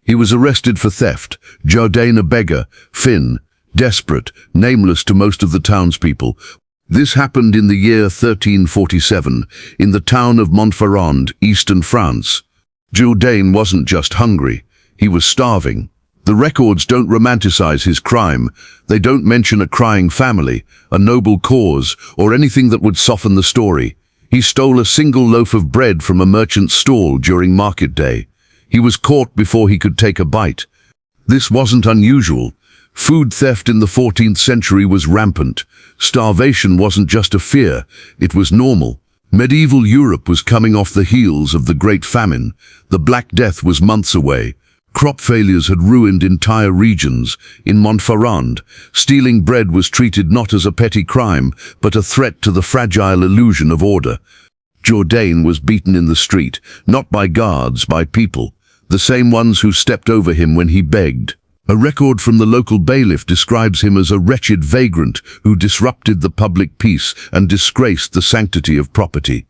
He was arrested for theft. Jordane, a beggar, Finn, desperate, nameless to most of the townspeople. This happened in the year 1347, in the town of Montand, eastern France. Jordane wasn't just hungry, he was starving. The records don't romanticize his crime. They don't mention a crying family, a noble cause, or anything that would soften the story. He stole a single loaf of bread from a merchant's stall during market day. He was caught before he could take a bite. This wasn't unusual. Food theft in the 14th century was rampant. Starvation wasn't just a fear, it was normal. Medieval Europe was coming off the heels of the Great Famine. The Black Death was months away. Crop failures had ruined entire regions. In Montand, stealing bread was treated not as a petty crime, but a threat to the fragile illusion of order. Jordane was beaten in the street, not by guards, by people, the same ones who stepped over him when he begged. A record from the local bailiff describes him as a wretched vagrant who disrupted the public peace and disgraced the sanctity of property.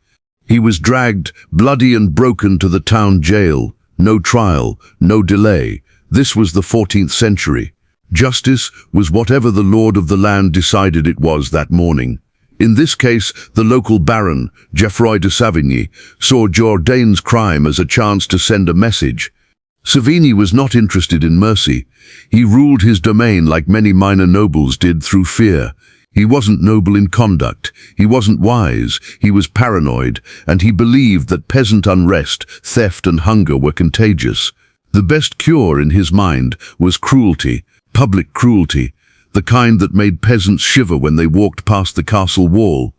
He was dragged, bloody and broken, to the town jail. No trial, no delay. This was the 14th century. Justice was whatever the lord of the land decided it was that morning. In this case, the local baron, Jeffroy de Savigny, saw Jordane's crime as a chance to send a message. Savigny was not interested in mercy. He ruled his domain like many minor nobles did, through fear. He wasn't noble in conduct, he wasn't wise, he was paranoid, and he believed that peasant unrest, theft and hunger were contagious. The best cure in his mind was cruelty, public cruelty, the kind that made peasants shiver when they walked past the castle wall.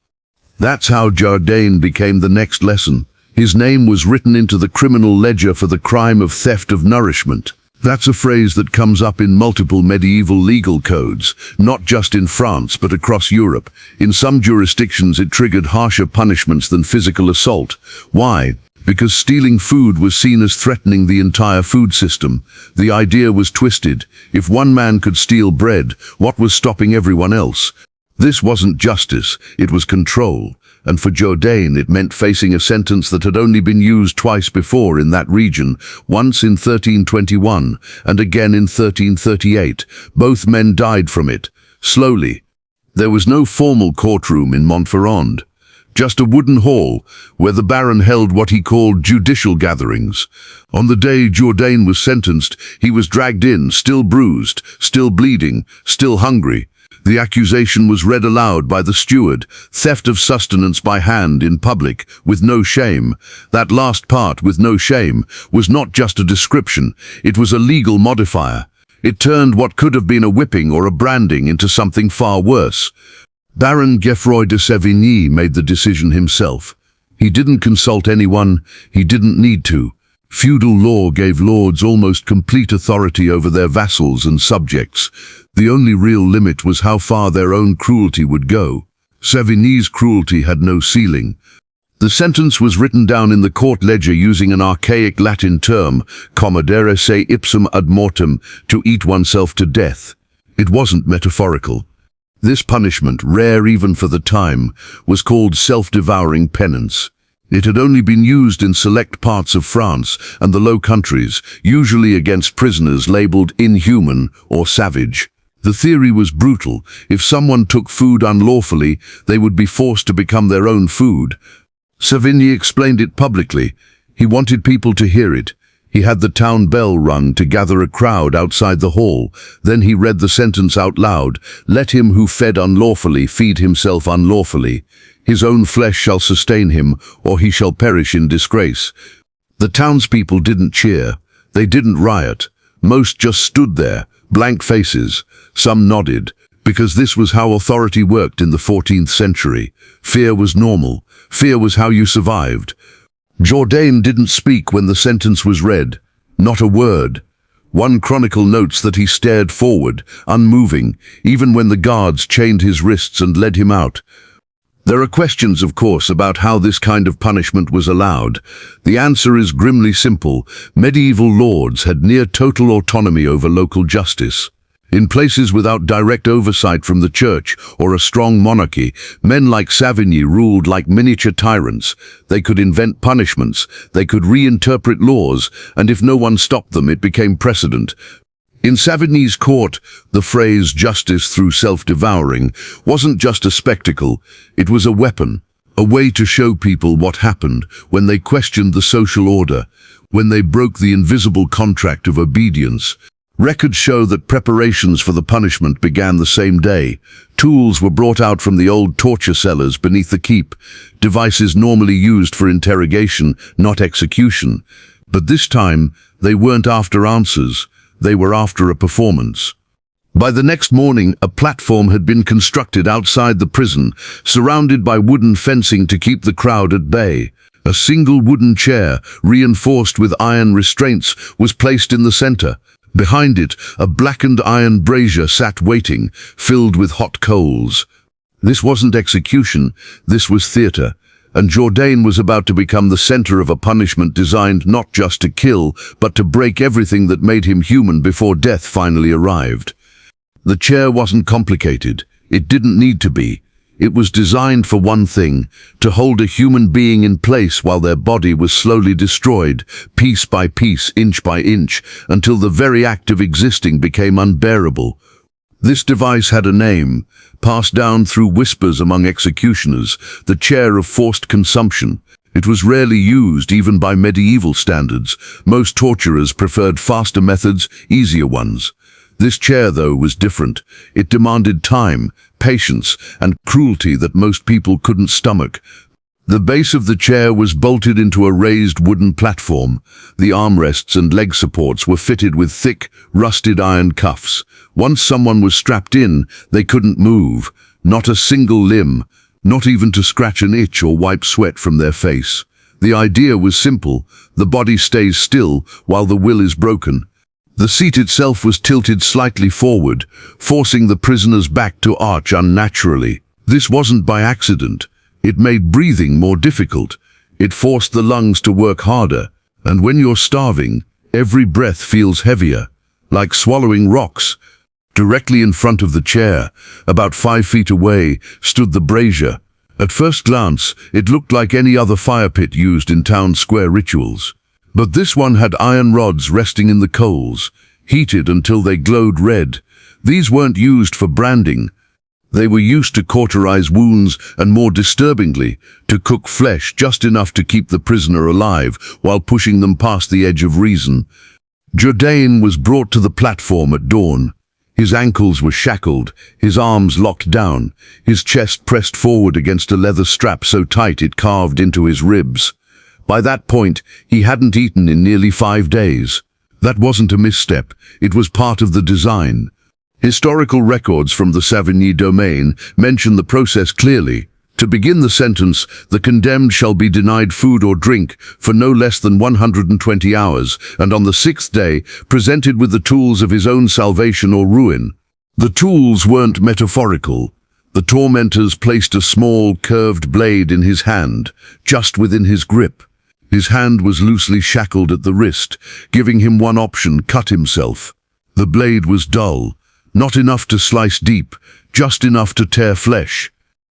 That's how Jordane became the next lesson. His name was written into the criminal ledger for the crime of theft of nourishment. That's a phrase that comes up in multiple medieval legal codes, not just in France but across Europe. In some jurisdictions it triggered harsher punishments than physical assault. Why? Because stealing food was seen as threatening the entire food system. The idea was twisted. If one man could steal bread, what was stopping everyone else? This wasn't justice, it was control. And for Jordane it meant facing a sentence that had only been used twice before in that region, once in 1321 and again in 1338. Both men died from it, slowly. There was no formal courtroom in Montand, just a wooden hall where the baron held what he called judicial gatherings. On the day Jordane was sentenced, he was dragged in, still bruised, still bleeding, still hungry. The accusation was read aloud by the steward, theft of sustenance by hand in public, with no shame. That last part, with no shame, was not just a description, it was a legal modifier. It turned what could have been a whipping or a branding into something far worse. Baron Jeffroy de Savigny made the decision himself. He didn't consult anyone, he didn't need to. Feudal law gave lords almost complete authority over their vassals and subjects. The only real limit was how far their own cruelty would go. Savigny's cruelty had no ceiling. The sentence was written down in the court ledger using an archaic Latin term, commodere se ipsum ad mortem, to eat oneself to death. It wasn't metaphorical. This punishment, rare even for the time, was called self-devouring penance. It had only been used in select parts of France and the Low Countries, usually against prisoners labeled inhuman or savage. The theory was brutal. If someone took food unlawfully, they would be forced to become their own food. Savigny explained it publicly. He wanted people to hear it. He had the town bell rung to gather a crowd outside the hall. Then he read the sentence out loud. Let him who fed unlawfully feed himself unlawfully. His own flesh shall sustain him, or he shall perish in disgrace. The townspeople didn't cheer. They didn't riot. Most just stood there, blank faces. Some nodded, because this was how authority worked in the 14th century. Fear was normal. Fear was how you survived. Jordane didn't speak when the sentence was read. Not a word. One chronicle notes that he stared forward, unmoving, even when the guards chained his wrists and led him out. There are questions, of course, about how this kind of punishment was allowed. The answer is grimly simple. Medieval lords had near total autonomy over local justice. In places without direct oversight from the church or a strong monarchy, men like Savigny ruled like miniature tyrants. They could invent punishments, they could reinterpret laws, and if no one stopped them, it became precedent. In Savigny's court, the phrase justice through self-devouring wasn't just a spectacle, it was a weapon, a way to show people what happened when they questioned the social order, when they broke the invisible contract of obedience. Records show that preparations for the punishment began the same day. Tools were brought out from the old torture cellars beneath the keep, devices normally used for interrogation, not execution. But this time, they weren't after answers, they were after a performance. By the next morning, a platform had been constructed outside the prison, surrounded by wooden fencing to keep the crowd at bay. A single wooden chair, reinforced with iron restraints, was placed in the center. Behind it, a blackened iron brazier sat waiting, filled with hot coals. This wasn't execution, this was theater, and Jordane was about to become the center of a punishment designed not just to kill, but to break everything that made him human before death finally arrived. The chair wasn't complicated. It didn't need to be. It was designed for one thing, to hold a human being in place while their body was slowly destroyed, piece by piece, inch by inch, until the very act of existing became unbearable. This device had a name, passed down through whispers among executioners, the chair of forced consumption. It was rarely used even by medieval standards. Most torturers preferred faster methods, easier ones. This chair, though, was different. It demanded time, patience, and cruelty that most people couldn't stomach. The base of the chair was bolted into a raised wooden platform. The armrests and leg supports were fitted with thick, rusted iron cuffs. Once someone was strapped in, they couldn't move. Not a single limb, not even to scratch an itch or wipe sweat from their face. The idea was simple. The body stays still while the will is broken. The seat itself was tilted slightly forward, forcing the prisoner's back to arch unnaturally. This wasn't by accident. It made breathing more difficult. It forced the lungs to work harder. And when you're starving, every breath feels heavier, like swallowing rocks. Directly in front of the chair, about 5 feet away, stood the brazier. At first glance, it looked like any other fire pit used in town square rituals. But this one had iron rods resting in the coals, heated until they glowed red. These weren't used for branding. They were used to cauterize wounds and, more disturbingly, to cook flesh just enough to keep the prisoner alive while pushing them past the edge of reason. Jordane was brought to the platform at dawn. His ankles were shackled, his arms locked down, his chest pressed forward against a leather strap so tight it carved into his ribs. By that point, he hadn't eaten in nearly 5 days. That wasn't a misstep, it was part of the design. Historical records from the Savigny domain mention the process clearly. To begin the sentence, the condemned shall be denied food or drink for no less than 120 hours, and on the 6th day, presented with the tools of his own salvation or ruin. The tools weren't metaphorical. The tormentors placed a small, curved blade in his hand, just within his grip. His hand was loosely shackled at the wrist, giving him one option: cut himself. The blade was dull, not enough to slice deep, just enough to tear flesh.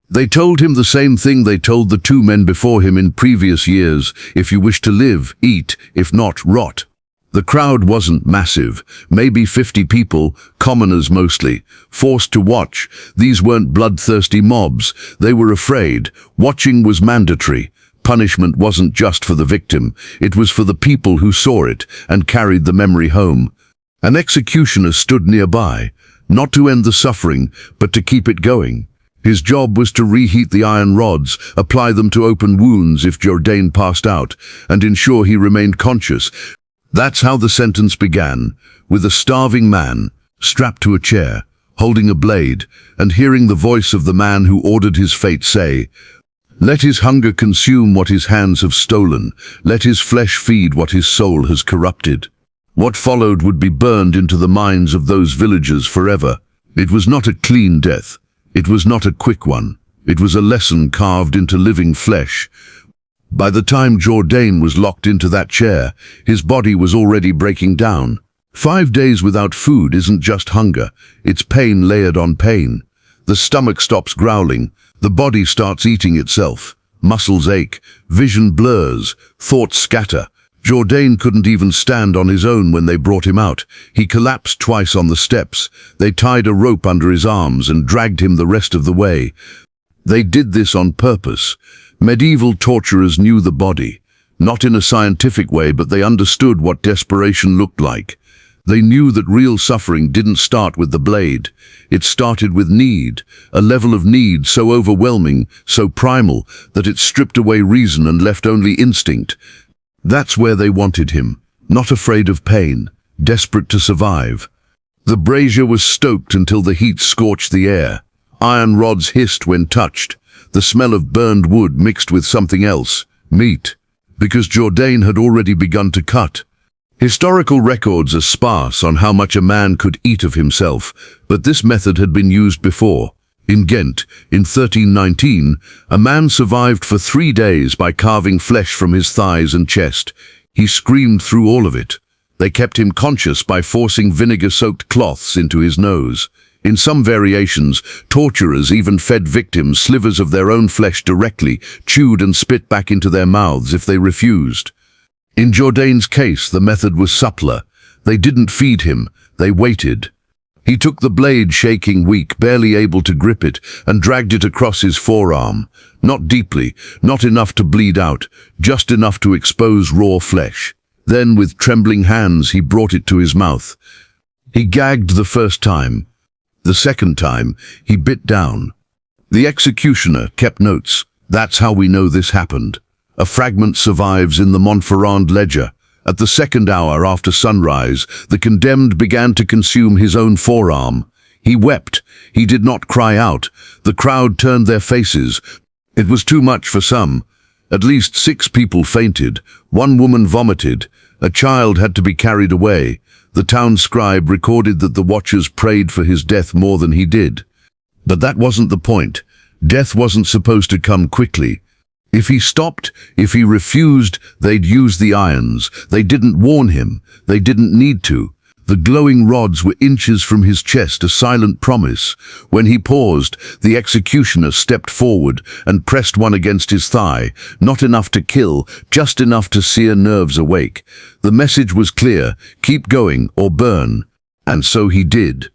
They told him the same thing they told the 2 men before him in previous years: if you wish to live, eat; if not, rot. The crowd wasn't massive, maybe 50 people, commoners mostly, forced to watch. These weren't bloodthirsty mobs, they were afraid. Watching was mandatory. Punishment wasn't just for the victim, it was for the people who saw it and carried the memory home. An executioner stood nearby, not to end the suffering, but to keep it going. His job was to reheat the iron rods, apply them to open wounds if Jordane passed out, and ensure he remained conscious. That's how the sentence began, with a starving man, strapped to a chair, holding a blade, and hearing the voice of the man who ordered his fate say, "Let his hunger consume what his hands have stolen. Let his flesh feed what his soul has corrupted." What followed would be burned into the minds of those villagers forever. It was not a clean death. It was not a quick one. It was a lesson carved into living flesh. By the time Jordane was locked into that chair, his body was already breaking down. 5 days without food isn't just hunger, it's pain layered on pain. The stomach stops growling, the body starts eating itself. Muscles ache, vision blurs, thoughts scatter. Jordane couldn't even stand on his own when they brought him out. He collapsed twice on the steps. They tied a rope under his arms and dragged him the rest of the way. They did this on purpose. Medieval torturers knew the body. Not in a scientific way, but they understood what desperation looked like. They knew that real suffering didn't start with the blade. It started with need, a level of need so overwhelming, so primal, that it stripped away reason and left only instinct. That's where they wanted him, not afraid of pain, desperate to survive. The brazier was stoked until the heat scorched the air. Iron rods hissed when touched. The smell of burned wood mixed with something else, meat, because Jordane had already begun to cut. Historical records are sparse on how much a man could eat of himself, but this method had been used before. In Ghent, in 1319, a man survived for 3 days by carving flesh from his thighs and chest. He screamed through all of it. They kept him conscious by forcing vinegar-soaked cloths into his nose. In some variations, torturers even fed victims slivers of their own flesh directly, chewed and spit back into their mouths if they refused. In Jordane's case, the method was subtler. They didn't feed him, they waited. He took the blade shaking weak, barely able to grip it, and dragged it across his forearm. Not deeply, not enough to bleed out, just enough to expose raw flesh. Then, with trembling hands, he brought it to his mouth. He gagged the first time. The second time, he bit down. The executioner kept notes. That's how we know this happened. A fragment survives in the Montand ledger. At the second hour after sunrise, the condemned began to consume his own forearm. He wept. He did not cry out. The crowd turned their faces. It was too much for some. At least 6 people fainted. 1 woman vomited. A child had to be carried away. The town scribe recorded that the watchers prayed for his death more than he did. But that wasn't the point. Death wasn't supposed to come quickly. If he stopped, if he refused, they'd use the irons. They didn't warn him. They didn't need to. The glowing rods were inches from his chest, a silent promise. When he paused, the executioner stepped forward and pressed one against his thigh. Not enough to kill, just enough to sear nerves awake. The message was clear: keep going or burn. And so he did.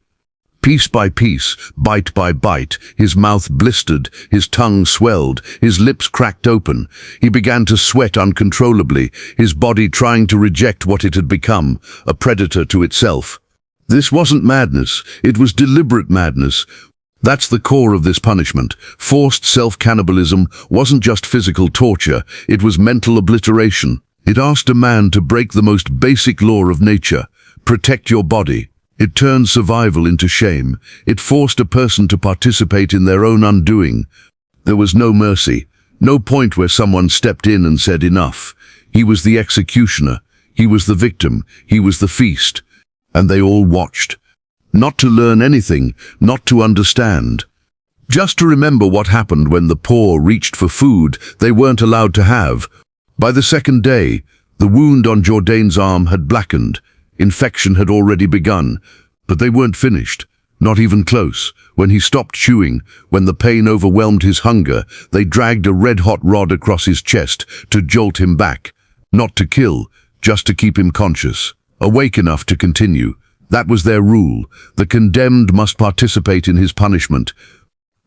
Piece by piece, bite by bite, his mouth blistered, his tongue swelled, his lips cracked open. He began to sweat uncontrollably, his body trying to reject what it had become, a predator to itself. This wasn't madness, it was deliberate madness. That's the core of this punishment. Forced self-cannibalism wasn't just physical torture, it was mental obliteration. It asked a man to break the most basic law of nature: protect your body. It turned survival into shame. It forced a person to participate in their own undoing. There was no mercy, no point where someone stepped in and said enough. He was the executioner, he was the victim, he was the feast. And they all watched. Not to learn anything, not to understand. Just to remember what happened when the poor reached for food they weren't allowed to have. By the second day, the wound on Jordane's arm had blackened. Infection had already begun, but they weren't finished, not even close. When he stopped chewing, when the pain overwhelmed his hunger, they dragged a red-hot rod across his chest to jolt him back. Not to kill, just to keep him conscious, awake enough to continue. That was their rule. The condemned must participate in his punishment.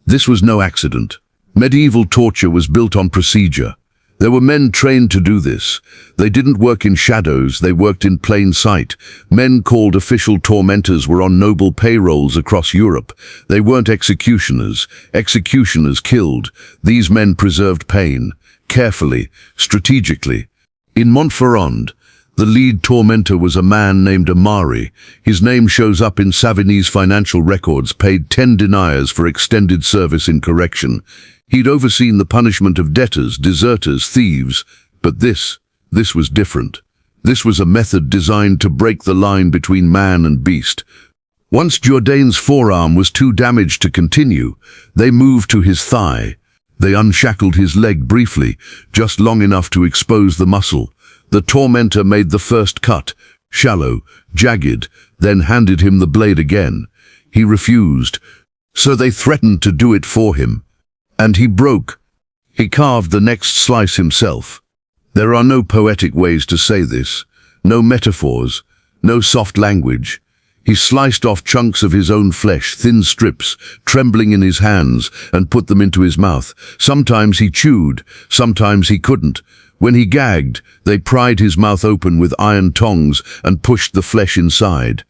This was no accident. Medieval torture was built on procedure. There were men trained to do this. They didn't work in shadows, they worked in plain sight. Men called official tormentors were on noble payrolls across Europe. They weren't executioners. Executioners killed. These men preserved pain, carefully, strategically. In Montferrand, the lead tormentor was a man named Amari. His name shows up in Savigny's financial records, paid 10 deniers for extended service in correction. He'd overseen the punishment of debtors, deserters, thieves. But this was different. This was a method designed to break the line between man and beast. Once Jordane's forearm was too damaged to continue, they moved to his thigh. They unshackled his leg briefly, just long enough to expose the muscle. The tormentor made the first cut, shallow, jagged, then handed him the blade again. He refused, so they threatened to do it for him. And he broke. He carved the next slice himself. There are no poetic ways to say this, no metaphors, no soft language. He sliced off chunks of his own flesh, thin strips, trembling in his hands, and put them into his mouth. Sometimes he chewed, sometimes he couldn't. When he gagged, they pried his mouth open with iron tongs and pushed the flesh inside.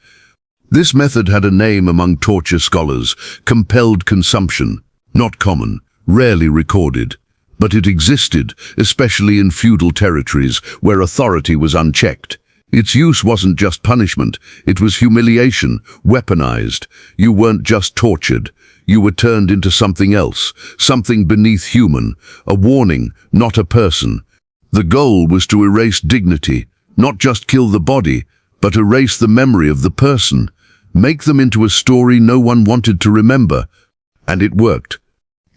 This method had a name among torture scholars: compelled consumption. Not common, rarely recorded. But it existed, especially in feudal territories where authority was unchecked. Its use wasn't just punishment, it was humiliation, weaponized. You weren't just tortured, you were turned into something else, something beneath human, a warning, not a person. The goal was to erase dignity, not just kill the body, but erase the memory of the person, make them into a story no one wanted to remember. And it worked.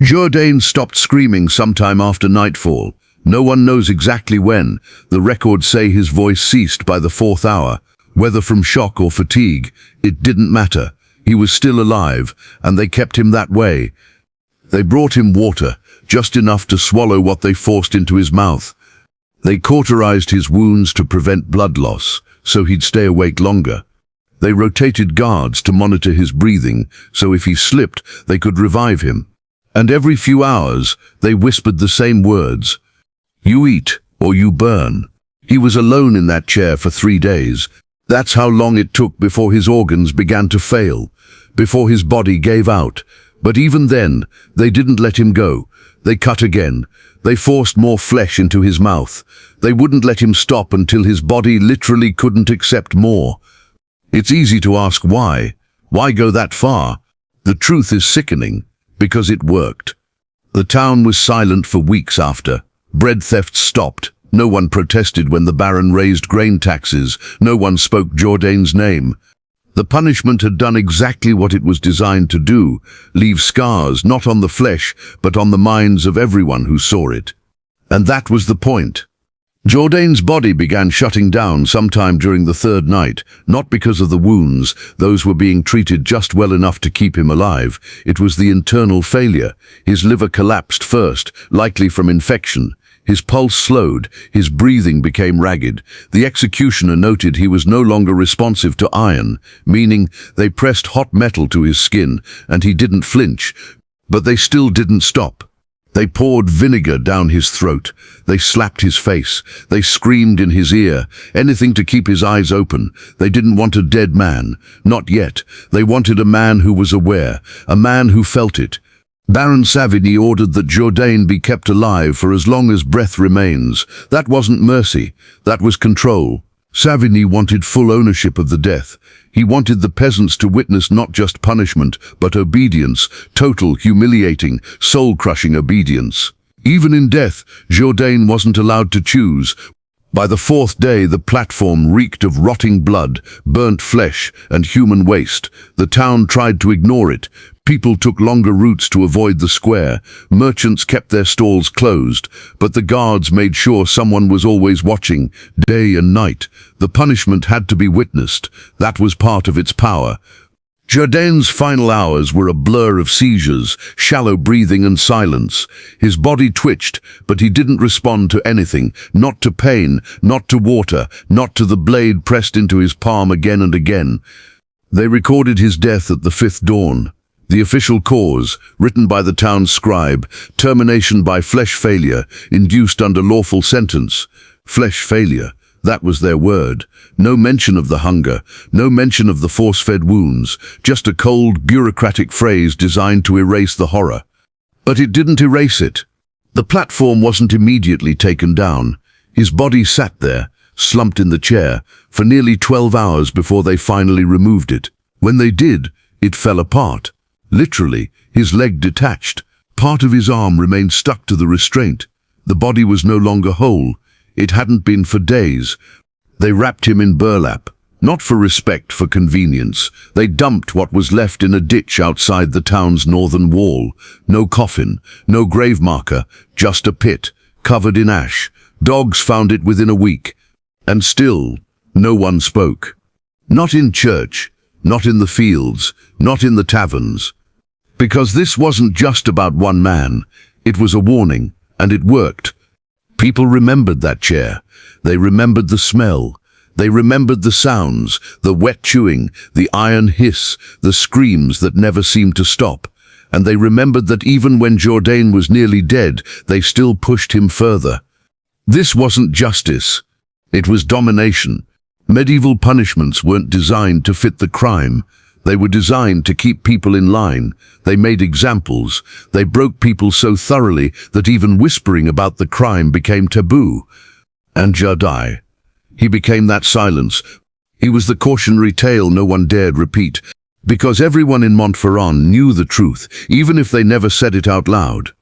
Jordane stopped screaming sometime after nightfall. No one knows exactly when. The records say his voice ceased by the 4th hour. Whether from shock or fatigue, it didn't matter. He was still alive, and they kept him that way. They brought him water, just enough to swallow what they forced into his mouth. They cauterized his wounds to prevent blood loss, so he'd stay awake longer. They rotated guards to monitor his breathing, so if he slipped, they could revive him. And every few hours, they whispered the same words: "You eat, or you burn." He was alone in that chair for 3 days. That's how long it took before his organs began to fail, before his body gave out. But even then, they didn't let him go. They cut again. They forced more flesh into his mouth. They wouldn't let him stop until his body literally couldn't accept more. It's easy to ask why. Why go that far? The truth is sickening. Because it worked. The town was silent for weeks after. Bread thefts stopped. No one protested when the Baron raised grain taxes. No one spoke Jordane's name. The punishment had done exactly what it was designed to do: leave scars not on the flesh, but on the minds of everyone who saw it. And that was the point. Jordane's body began shutting down sometime during the 3rd night, not because of the wounds. Those were being treated just well enough to keep him alive. It was the internal failure. His liver collapsed first, likely from infection. His pulse slowed, his breathing became ragged. The executioner noted he was no longer responsive to iron, meaning they pressed hot metal to his skin, and he didn't flinch. But they still didn't stop. They poured vinegar down his throat. They slapped his face. They screamed in his ear. Anything to keep his eyes open. They didn't want a dead man. Not yet. They wanted a man who was aware. A man who felt it. Baron Savigny ordered that Jordane be kept alive for as long as breath remains. That wasn't mercy. That was control. Savigny wanted full ownership of the death. He wanted the peasants to witness not just punishment, but obedience, total, humiliating, soul-crushing obedience. Even in death, Jordane wasn't allowed to choose. By the 4th day, the platform reeked of rotting blood, burnt flesh, and human waste. The town tried to ignore it. People took longer routes to avoid the square. Merchants kept their stalls closed, but the guards made sure someone was always watching, day and night. The punishment had to be witnessed. That was part of its power. Jordane's final hours were a blur of seizures, shallow breathing and silence. His body twitched, but he didn't respond to anything, not to pain, not to water, not to the blade pressed into his palm again and again. They recorded his death at the 5th dawn. The official cause, written by the town scribe: termination by flesh failure, induced under lawful sentence. Flesh failure. That was their word. No mention of the hunger, no mention of the force-fed wounds, just a cold, bureaucratic phrase designed to erase the horror. But it didn't erase it. The platform wasn't immediately taken down. His body sat there, slumped in the chair, for nearly 12 hours before they finally removed it. When they did, it fell apart. Literally, his leg detached. Part of his arm remained stuck to the restraint. The body was no longer whole. It hadn't been for days. They wrapped him in burlap, not for respect, for convenience. They dumped what was left in a ditch outside the town's northern wall. No coffin, no grave marker, just a pit, covered in ash. Dogs found it within a week. And still, No one spoke. Not in church, not in the fields, not in the taverns. Because this wasn't just about one man. It was a warning, and it worked. People remembered that chair. They remembered the smell. They remembered the sounds, the wet chewing, the iron hiss, the screams that never seemed to stop. And they remembered that even when Jordane was nearly dead, they still pushed him further. This wasn't justice. It was domination. Medieval punishments weren't designed to fit the crime. They were designed to keep people in line. They made examples. They broke people so thoroughly that even whispering about the crime became taboo. And Jordane, he became that silence. He was the cautionary tale no one dared repeat, because everyone in Montferrand knew the truth, even if they never said it out loud.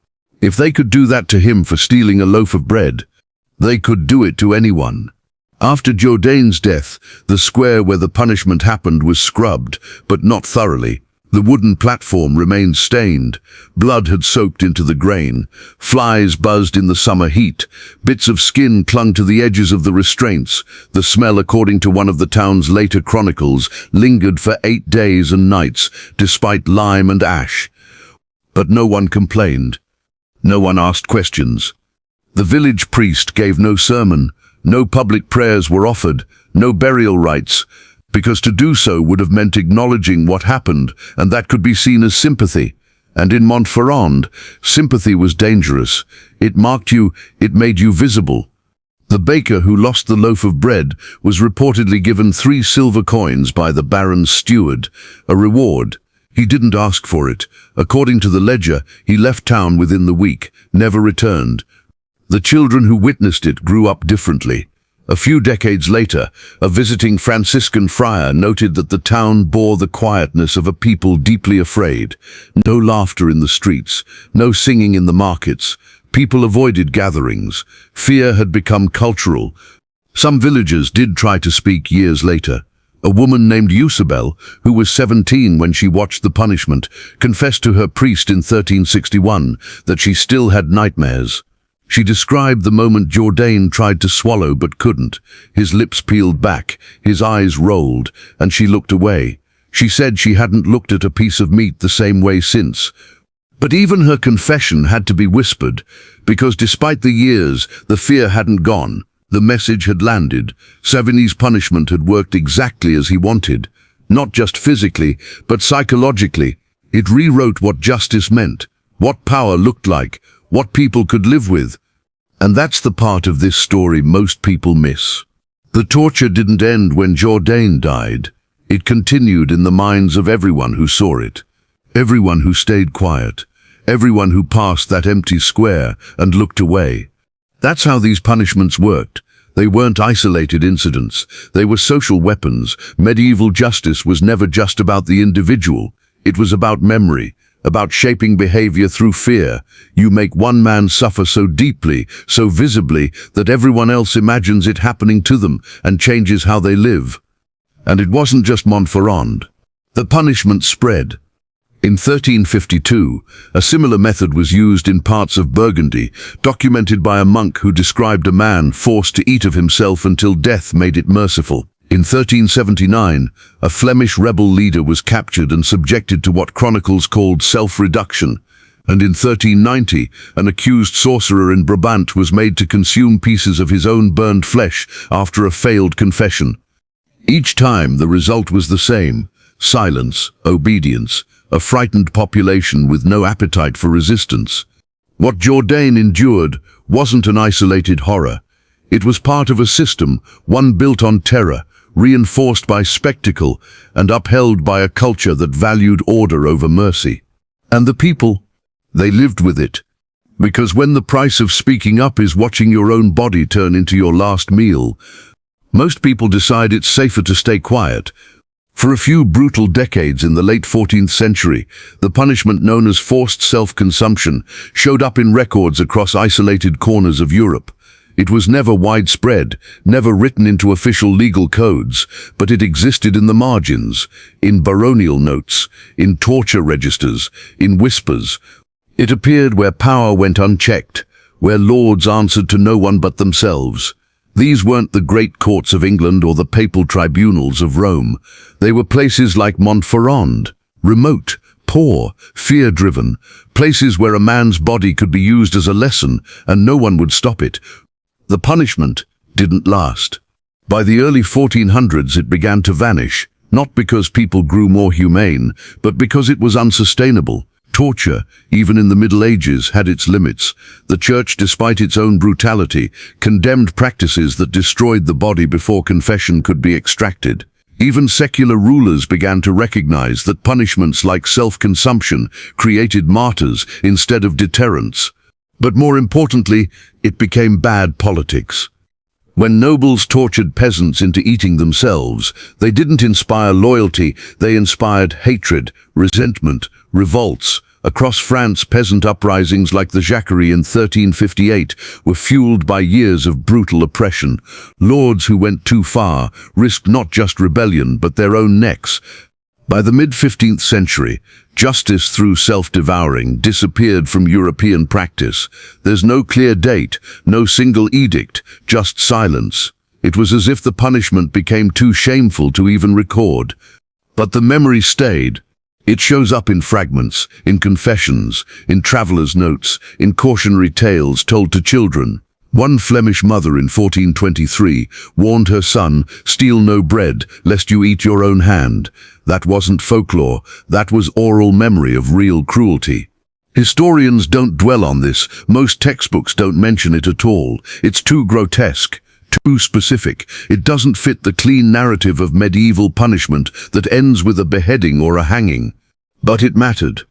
If they could do that to him for stealing a loaf of bread, they could do it to anyone. After Jordane's death, the square where the punishment happened was scrubbed, but not thoroughly. The wooden platform remained stained. Blood had soaked into the grain. Flies buzzed in the summer heat. Bits of skin clung to the edges of the restraints. The smell, according to one of the town's later chronicles, lingered for 8 days and nights, despite lime and ash. But no one complained. No one asked questions. The village priest gave no sermon. No public prayers were offered. No burial rites. Because to do so would have meant acknowledging what happened, and that could be seen as sympathy. And in Montferrand, sympathy was dangerous. It marked you, it made you visible. The baker who lost the loaf of bread was reportedly given 3 silver coins by the baron's steward, a reward. He didn't ask for it. According to the ledger, he left town within the week, never returned. The children who witnessed it grew up differently. A few decades later, a visiting Franciscan friar noted that the town bore the quietness of a people deeply afraid. No laughter in the streets, no singing in the markets. People avoided gatherings. Fear had become cultural. Some villagers did try to speak years later. A woman named Eusebel, who was 17 when she watched the punishment, confessed to her priest in 1361 that she still had nightmares. She described the moment Jordane tried to swallow but couldn't. His lips peeled back, his eyes rolled, and she looked away. She said she hadn't looked at a piece of meat the same way since. But even her confession had to be whispered, because despite the years, the fear hadn't gone. The message had landed. Savigny's punishment had worked exactly as he wanted. Not just physically, but psychologically. It rewrote what justice meant, what power looked like, what people could live with. And that's the part of this story most people miss. The torture didn't end when Jordane died. It continued in the minds of everyone who saw it. Everyone who stayed quiet. Everyone who passed that empty square and looked away. That's how these punishments worked. They weren't isolated incidents. They were social weapons. Medieval justice was never just about the individual. It was about memory. About shaping behavior through fear. You make one man suffer so deeply, so visibly, that everyone else imagines it happening to them and changes how they live. And it wasn't just Montferrand. The punishment spread. In 1352, a similar method was used in parts of Burgundy, documented by a monk who described a man forced to eat of himself until death made it merciful. In 1379, a Flemish rebel leader was captured and subjected to what chronicles called self-reduction, and in 1390, an accused sorcerer in Brabant was made to consume pieces of his own burned flesh after a failed confession. Each time, the result was the same: silence, obedience, a frightened population with no appetite for resistance. What Jordane endured wasn't an isolated horror. It was part of a system, one built on terror, reinforced by spectacle, and upheld by a culture that valued order over mercy. And the people, they lived with it. Because when the price of speaking up is watching your own body turn into your last meal, most people decide it's safer to stay quiet. For a few brutal decades in the late 14th century, the punishment known as forced self-consumption showed up in records across isolated corners of Europe. It was never widespread, never written into official legal codes, but it existed in the margins, in baronial notes, in torture registers, in whispers. It appeared where power went unchecked, where lords answered to no one but themselves. These weren't the great courts of England or the papal tribunals of Rome. They were places like Montferrand, remote, poor, fear-driven, places where a man's body could be used as a lesson and no one would stop it. The punishment didn't last. By the early 1400s it began to vanish, not because people grew more humane, but because it was unsustainable. Torture, even in the Middle Ages, had its limits. The Church, despite its own brutality, condemned practices that destroyed the body before confession could be extracted. Even secular rulers began to recognize that punishments like self-consumption created martyrs instead of deterrents. But more importantly, it became bad politics. When nobles tortured peasants into eating themselves, they didn't inspire loyalty, they inspired hatred, resentment, revolts. Across France, peasant uprisings like the Jacquerie in 1358 were fueled by years of brutal oppression. Lords who went too far risked not just rebellion, but their own necks. By the mid-15th century, justice through self-devouring disappeared from European practice. There's no clear date, no single edict, just silence. It was as if the punishment became too shameful to even record. But the memory stayed. It shows up in fragments, in confessions, in travelers' notes, in cautionary tales told to children. One Flemish mother in 1423 warned her son, "Steal no bread, lest you eat your own hand." That wasn't folklore, that was oral memory of real cruelty. Historians don't dwell on this, most textbooks don't mention it at all. It's too grotesque, too specific. It doesn't fit the clean narrative of medieval punishment that ends with a beheading or a hanging. But it mattered.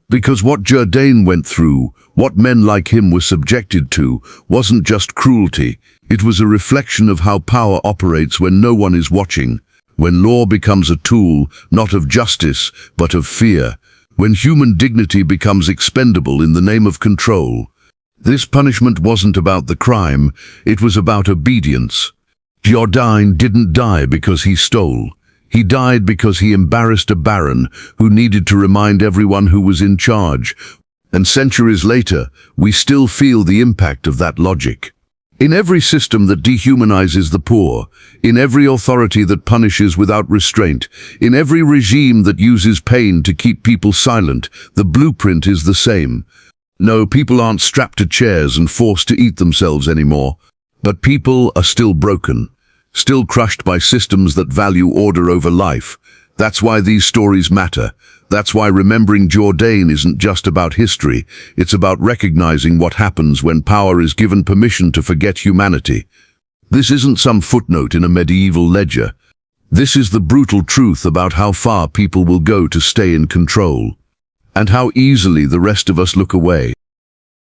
Because what Jordane went through, what men like him were subjected to, wasn't just cruelty. It was a reflection of how power operates when no one is watching, when law becomes a tool, not of justice, but of fear, when human dignity becomes expendable in the name of control. This punishment wasn't about the crime, it was about obedience. Jordane didn't die because he stole. He died because he embarrassed a baron who needed to remind everyone who was in charge. And centuries later, we still feel the impact of that logic. In every system that dehumanizes the poor, in every authority that punishes without restraint, in every regime that uses pain to keep people silent, the blueprint is the same. No, people aren't strapped to chairs and forced to eat themselves anymore. But people are still broken, still crushed by systems that value order over life. That's why these stories matter. That's why remembering Jordane isn't just about history. It's about recognizing what happens when power is given permission to forget humanity. This isn't some footnote in a medieval ledger. This is the brutal truth about how far people will go to stay in control, and how easily the rest of us look away.